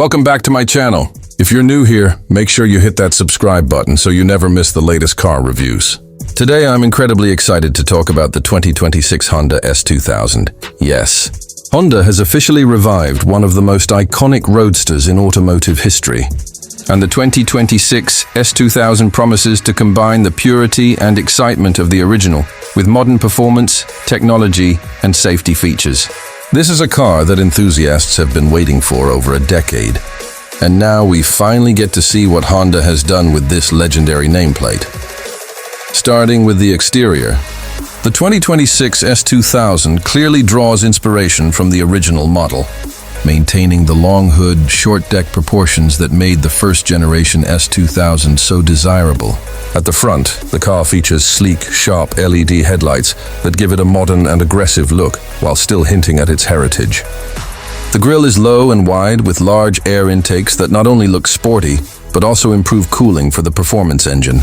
Welcome back to my channel. If you're new here, make sure you hit that subscribe button so you never miss the latest car reviews. Today I'm incredibly excited to talk about the 2026 Honda S2000. Yes, Honda has officially revived one of the most iconic roadsters in automotive history. And the 2026 S2000 promises to combine the purity and excitement of the original with modern performance, technology, and safety features. This is a car that enthusiasts have been waiting for over a decade. And now we finally get to see what Honda has done with this legendary nameplate. Starting with the exterior, the 2026 S2000 clearly draws inspiration from the original model, maintaining the long hood, short deck proportions that made the first-generation S2000 so desirable. At the front, the car features sleek, sharp LED headlights that give it a modern and aggressive look, while still hinting at its heritage. The grille is low and wide, with large air intakes that not only look sporty, but also improve cooling for the performance engine.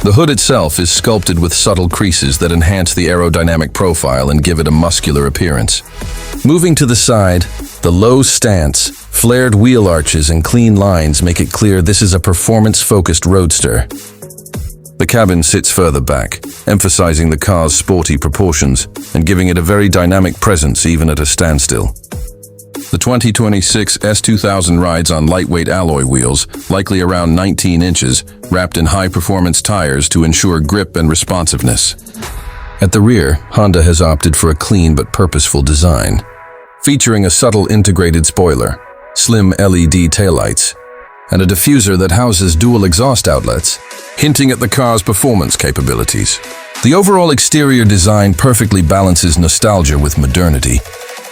The hood itself is sculpted with subtle creases that enhance the aerodynamic profile and give it a muscular appearance. Moving to the side, the low stance, flared wheel arches and clean lines make it clear this is a performance-focused roadster. The cabin sits further back, emphasizing the car's sporty proportions and giving it a very dynamic presence even at a standstill. The 2026 S2000 rides on lightweight alloy wheels, likely around 19 inches, wrapped in high-performance tires to ensure grip and responsiveness. At the rear, Honda has opted for a clean but purposeful design, featuring a subtle integrated spoiler, slim LED taillights, and a diffuser that houses dual exhaust outlets, hinting at the car's performance capabilities. The overall exterior design perfectly balances nostalgia with modernity,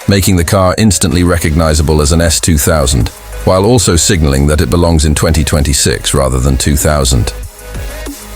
making the car instantly recognizable as an S2000, while also signaling that it belongs in 2026 rather than 2000.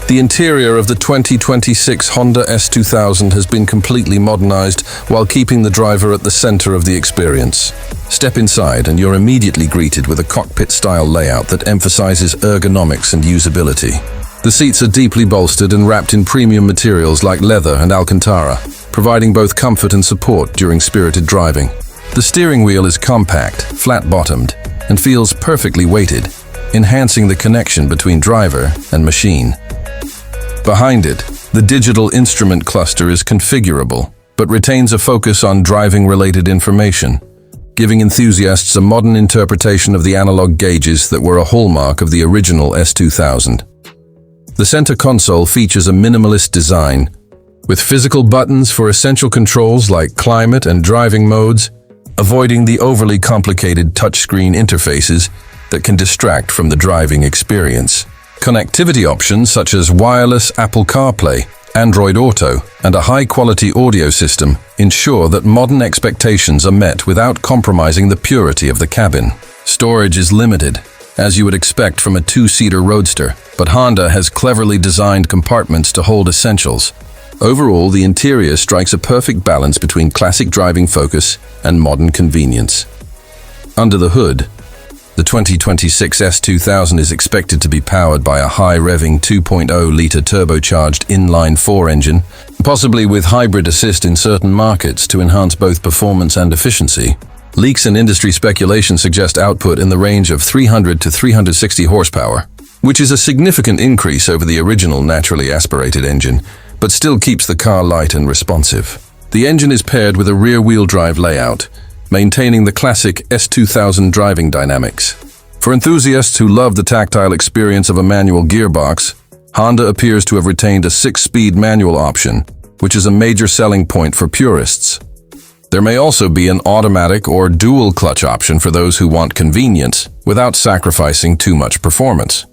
The interior of the 2026 Honda S2000 has been completely modernized while keeping the driver at the center of the experience. Step inside and you're immediately greeted with a cockpit-style layout that emphasizes ergonomics and usability. The seats are deeply bolstered and wrapped in premium materials like leather and Alcantara, providing both comfort and support during spirited driving. The steering wheel is compact, flat-bottomed, and feels perfectly weighted, enhancing the connection between driver and machine. Behind it, the digital instrument cluster is configurable, but retains a focus on driving-related information, giving enthusiasts a modern interpretation of the analog gauges that were a hallmark of the original S2000. The center console features a minimalist design, with physical buttons for essential controls like climate and driving modes, avoiding the overly complicated touchscreen interfaces that can distract from the driving experience. Connectivity options such as wireless Apple CarPlay, Android Auto, and a high-quality audio system ensure that modern expectations are met without compromising the purity of the cabin. Storage is limited, as you would expect from a two-seater roadster, but Honda has cleverly designed compartments to hold essentials. Overall, the interior strikes a perfect balance between classic driving focus and modern convenience. Under the hood, the 2026 S2000 is expected to be powered by a high-revving 2.0-liter turbocharged inline-4 engine, possibly with hybrid assist in certain markets to enhance both performance and efficiency. Leaks and industry speculation suggest output in the range of 300 to 360 horsepower, which is a significant increase over the original naturally aspirated engine, but still keeps the car light and responsive. The engine is paired with a rear-wheel drive layout, maintaining the classic S2000 driving dynamics. For enthusiasts who love the tactile experience of a manual gearbox, Honda appears to have retained a 6-speed manual option, which is a major selling point for purists. There may also be an automatic or dual clutch option for those who want convenience without sacrificing too much performance.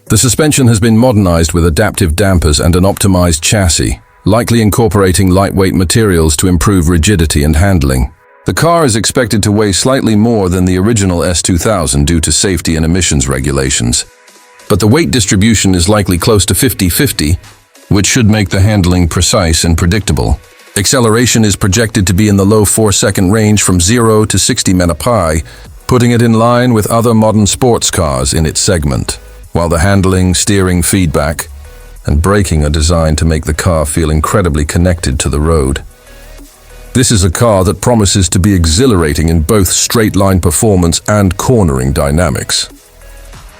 The suspension has been modernized with adaptive dampers and an optimized chassis, likely incorporating lightweight materials to improve rigidity and handling. The car is expected to weigh slightly more than the original S2000 due to safety and emissions regulations, but the weight distribution is likely close to 50-50, which should make the handling precise and predictable. Acceleration is projected to be in the low 4-second range from 0 to 60 mph, putting it in line with other modern sports cars in its segment, while the handling, steering, feedback, and braking are designed to make the car feel incredibly connected to the road. This is a car that promises to be exhilarating in both straight-line performance and cornering dynamics.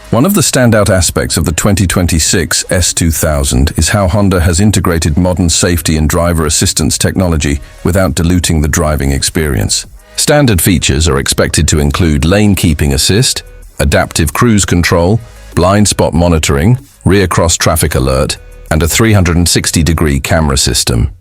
One of the standout aspects of the 2026 S2000 is how Honda has integrated modern safety and driver assistance technology without diluting the driving experience. Standard features are expected to include lane keeping assist, adaptive cruise control, blind spot monitoring, rear cross traffic alert, and a 360-degree camera system.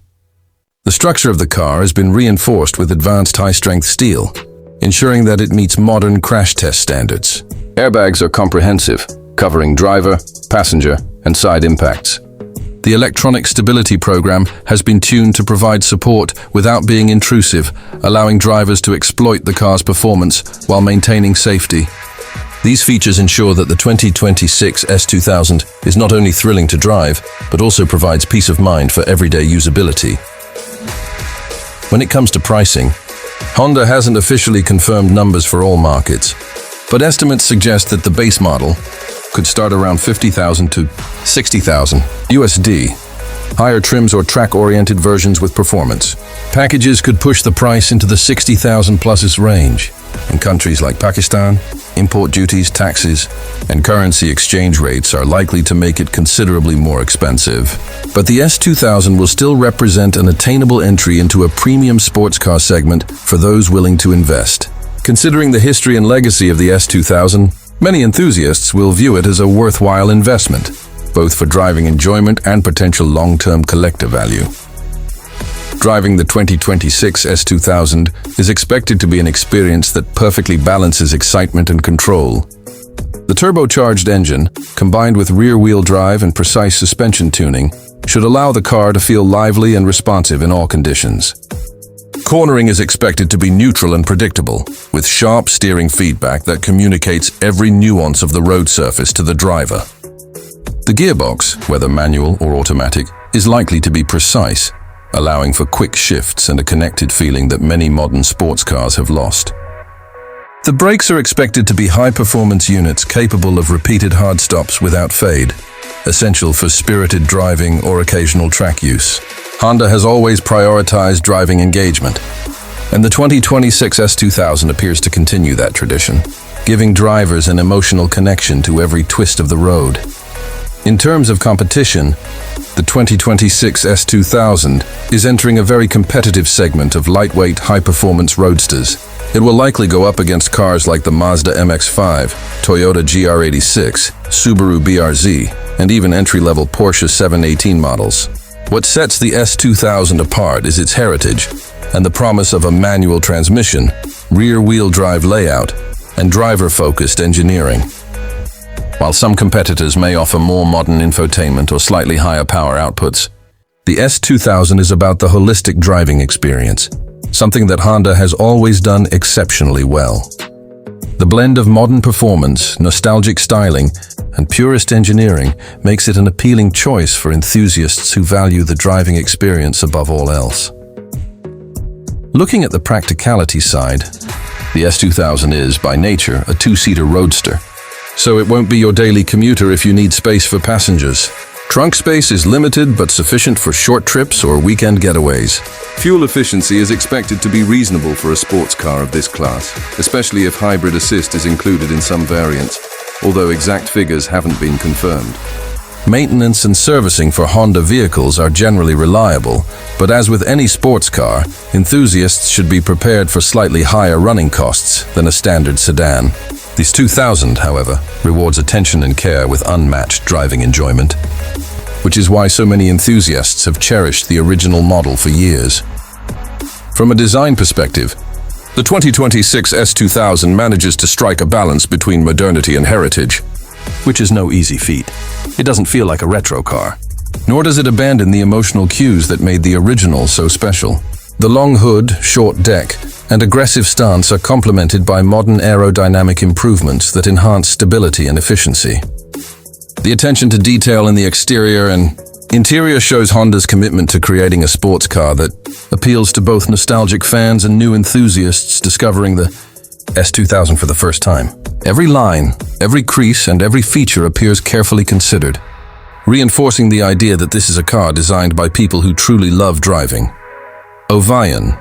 The structure of the car has been reinforced with advanced high-strength steel, ensuring that it meets modern crash test standards. Airbags are comprehensive, covering driver, passenger, and side impacts. The electronic stability program has been tuned to provide support without being intrusive, allowing drivers to exploit the car's performance while maintaining safety. These features ensure that the 2026 S2000 is not only thrilling to drive, but also provides peace of mind for everyday usability. When it comes to pricing, Honda hasn't officially confirmed numbers for all markets, but estimates suggest that the base model could start around $50,000 to $60,000 USD. Higher trims or track-oriented versions with performance packages could push the price into the $60,000 pluses range. In countries like Pakistan, import duties, taxes, and currency exchange rates are likely to make it considerably more expensive. But the S2000 will still represent an attainable entry into a premium sports car segment for those willing to invest. Considering the history and legacy of the S2000, many enthusiasts will view it as a worthwhile investment, both for driving enjoyment and potential long-term collector value. Driving the 2026 S2000 is expected to be an experience that perfectly balances excitement and control. The turbocharged engine, combined with rear-wheel drive and precise suspension tuning, should allow the car to feel lively and responsive in all conditions. Cornering is expected to be neutral and predictable, with sharp steering feedback that communicates every nuance of the road surface to the driver. The gearbox, whether manual or automatic, is likely to be precise, allowing for quick shifts and a connected feeling that many modern sports cars have lost. The brakes are expected to be high-performance units capable of repeated hard stops without fade, essential for spirited driving or occasional track use. Honda has always prioritized driving engagement, and the 2026 S2000 appears to continue that tradition, giving drivers an emotional connection to every twist of the road. In terms of competition, the 2026 S2000 is entering a very competitive segment of lightweight, high-performance roadsters. It will likely go up against cars like the Mazda MX-5, Toyota GR86, Subaru BRZ, and even entry-level Porsche 718 models. What sets the S2000 apart is its heritage and the promise of a manual transmission, rear-wheel drive layout, and driver-focused engineering. While some competitors may offer more modern infotainment or slightly higher power outputs, the S2000 is about the holistic driving experience, something that Honda has always done exceptionally well. The blend of modern performance, nostalgic styling, and purist engineering makes it an appealing choice for enthusiasts who value the driving experience above all else. Looking at the practicality side, the S2000 is, by nature, a two-seater roadster. So it won't be your daily commuter if you need space for passengers. Trunk space is limited but sufficient for short trips or weekend getaways. Fuel efficiency is expected to be reasonable for a sports car of this class, especially if hybrid assist is included in some variants, although exact figures haven't been confirmed. Maintenance and servicing for Honda vehicles are generally reliable, but as with any sports car, enthusiasts should be prepared for slightly higher running costs than a standard sedan. This 2000, however, rewards attention and care with unmatched driving enjoyment, which is why so many enthusiasts have cherished the original model for years. From a design perspective, the 2026 S2000 manages to strike a balance between modernity and heritage, which is no easy feat. It doesn't feel like a retro car, nor does it abandon the emotional cues that made the original so special. The long hood, short deck, and aggressive stance are complemented by modern aerodynamic improvements that enhance stability and efficiency. The attention to detail in the exterior and interior shows Honda's commitment to creating a sports car that appeals to both nostalgic fans and new enthusiasts discovering the S2000 for the first time. Every line, every crease, and every feature appears carefully considered, reinforcing the idea that this is a car designed by people who truly love driving. Ovion,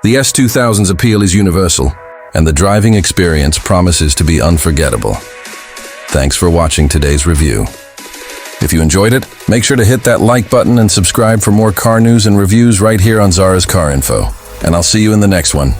The S2000's appeal is universal, and the driving experience promises to be unforgettable. Thanks for watching today's review. If you enjoyed it, make sure to hit that like button and subscribe for more car news and reviews right here on Zara's Car Info. And I'll see you in the next one.